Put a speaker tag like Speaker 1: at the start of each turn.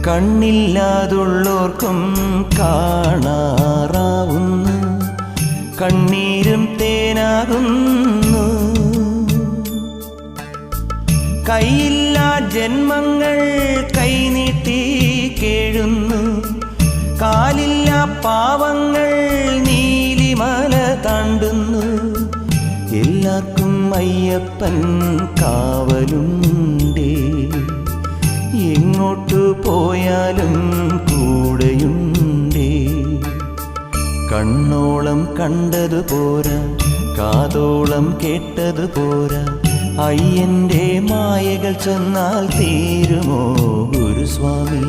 Speaker 1: കണ്ണില്ലാതുള്ളോർക്കും കാണാറാവുന്നു, കണ്ണീരും തേനാകുന്നു. കൈയില്ലാ ജന്മങ്ങൾ കൈനീട്ടി കേഴുന്നു, കാലില്ലാ പാവങ്ങൾ നീലിമല താണ്ടുന്നു. എല്ലാവർക്കും അയ്യപ്പൻ കാവലുണ്ടേ, എങ്ങോട്ടു പോയാലും കൂടെയുണ്ടേ. കണ്ണോളം കണ്ടതു പോരാ, കാതോളം കേട്ടതു പോരാ, അയ്യൻ്റെ മായകൾ ചെന്നാൽ തീരുമോ ഗുരുസ്വാമി?